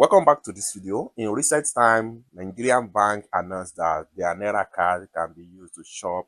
Welcome back to this video. In recent time, Nigerian bank announced that their Naira card can be used to shop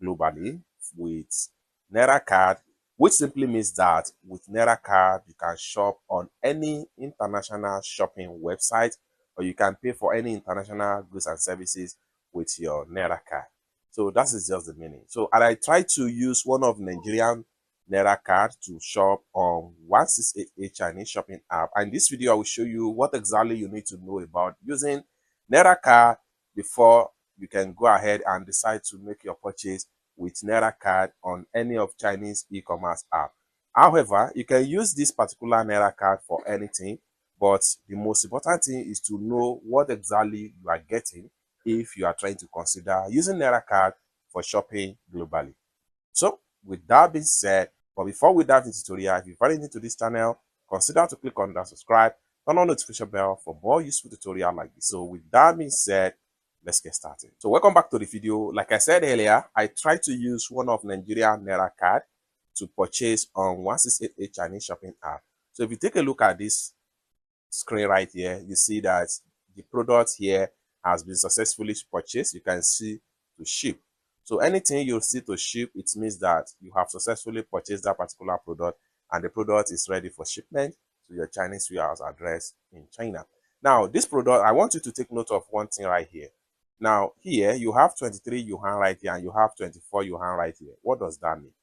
globally with Naira card, which simply means that with Naira card, you can shop on any international shopping website, or you can pay for any international goods and services with your Naira card. So that is just the meaning. So, and I try to use one of Nigerian Naira card to shop on 168 Chinese shopping app. And in this video, I will show you what exactly you need to know about using Naira card before you can go ahead and decide to make your purchase with Naira card on any of Chinese e-commerce app. However, you can use this particular Naira card for anything, but the most important thing is to know what exactly you are getting if you are trying to consider using Naira card for shopping globally. So, with that being said, but before we dive into tutorial, if you're very new to this channel, consider to click on that subscribe, turn on the notification bell for more useful tutorial like this. So with that being said, let's get started. So welcome back to the video. Like I said earlier, I tried to use one of Nigerian Naira card to purchase on 168 Chinese shopping app. So if you take a look at this screen right here, you see that the product here has been successfully purchased. You can see to ship. So anything you see to ship, it means that you have successfully purchased that particular product and the product is ready for shipment to your Chinese warehouse address in China. Now, this product, I want you to take note of one thing right here. Now, here you have 23 yuan right here and you have 24 yuan right here. What does that mean?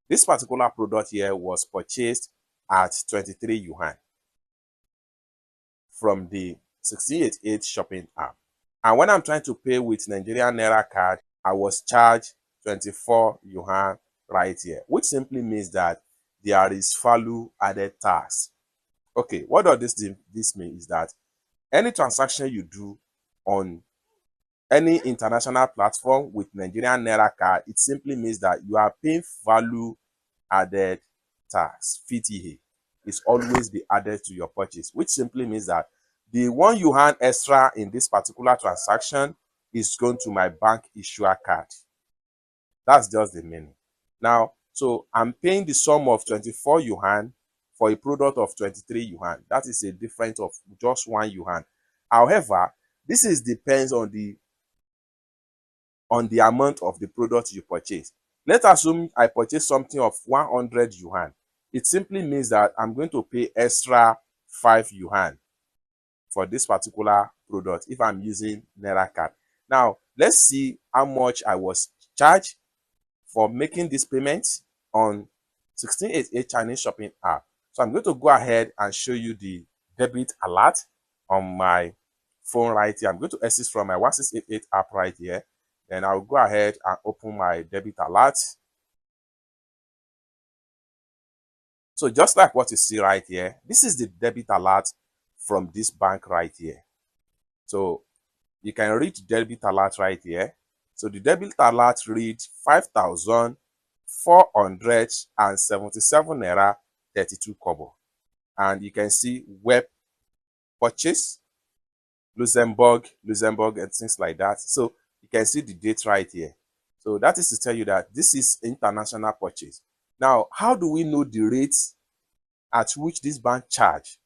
This particular product here was purchased at 23 yuan from the 1688 shopping app. And when I'm trying to pay with Nigerian Naira card, I was charged 24 yuan right here, which simply means that there is value added tax. Okay, what does this mean is that any transaction you do on any international platform with Nigerian Naira card, it simply means that you are paying value added tax, VTA. Is always be added to your purchase, which simply means that the 1 yuan extra in this particular transaction is going to my bank issuer card. That's just the meaning. Now, so I'm paying the sum of 24 yuan for a product of 23 yuan. That is a difference of just 1 yuan. However, this depends on the amount of the product you purchase. Let's assume I purchase something of 100 yuan. It simply means that I'm going to pay extra 5 yuan for this particular product if I'm using Naira card. Now, let's see how much I was charged for making this payment on 1688 Chinese shopping app. So I'm going to go ahead and show you the debit alert on my phone right here. I'm going to exit from my 1688 app right here. Then I'll go ahead and open my debit alert. So just like what you see right here, this is the debit alert from this bank right here. So you can read debit alert right here. So the debit alert reads 5,477 Naira 32 kobo. And you can see web purchase, Luxembourg, and things like that. So you can see the date right here. So that is to tell you that this is international purchase. Now, how do we know the rates at which this bank charge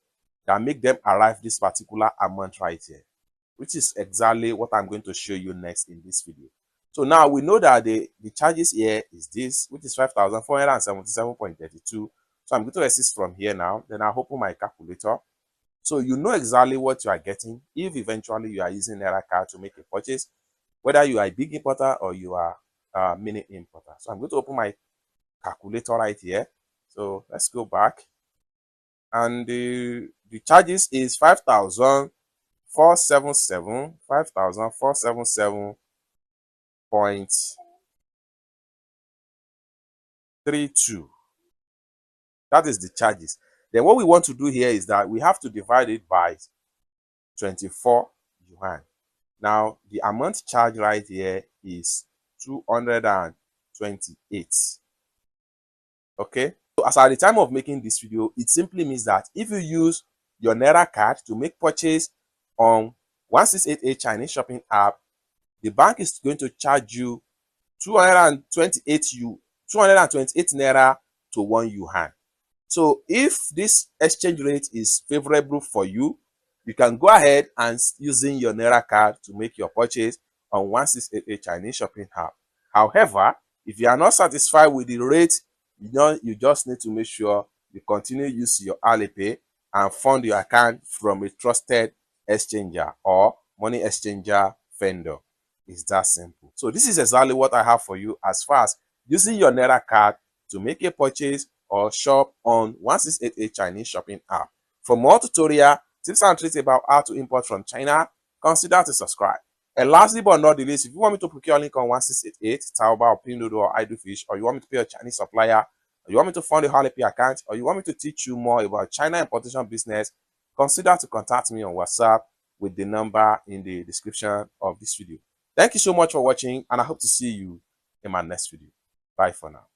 that make them arrive this particular amount right here? Which is exactly what I'm going to show you next in this video. So now we know that the charges here is this, which is 5,477.32. So I'm going to exit from here now. Then I'll open my calculator. So you know exactly what you are getting if eventually you are using Naira card to make a purchase, whether you are a big importer or you are a mini importer. So I'm going to open my calculator right here. So let's go back. And the charges is 5,477.32. That is the charges. Then what we want to do here is that we have to divide it by 24 yuan. Now, the amount charged right here is 228. Okay? So as at the time of making this video, it simply means that if you use your Naira card to make purchase on 1688 Chinese shopping app, the bank is going to charge you 228 Naira to 1 yuan. So if this exchange rate is favorable for you, you can go ahead and using your Naira card to make your purchase on 1688 Chinese shopping app. However, if you are not satisfied with the rate, you just need to make sure you continue use your Alipay and fund your account from a trusted exchanger or money exchanger vendor. It's that simple. So this is exactly what I have for you as far as using your Naira card to make a purchase or shop on 1688 Chinese shopping app. For more tutorial, tips and tricks about how to import from China, consider to subscribe. And lastly but not the least, if you want me to procure a link on 1688, Taobao, or pinduoduo, or Idlefish, or you want me to pay a Chinese supplier, or you want me to fund a Alipay account, or you want me to teach you more about China importation business, consider to contact me on WhatsApp with the number in the description of this video. Thank you so much for watching, and I hope to see you in my next video. Bye for now.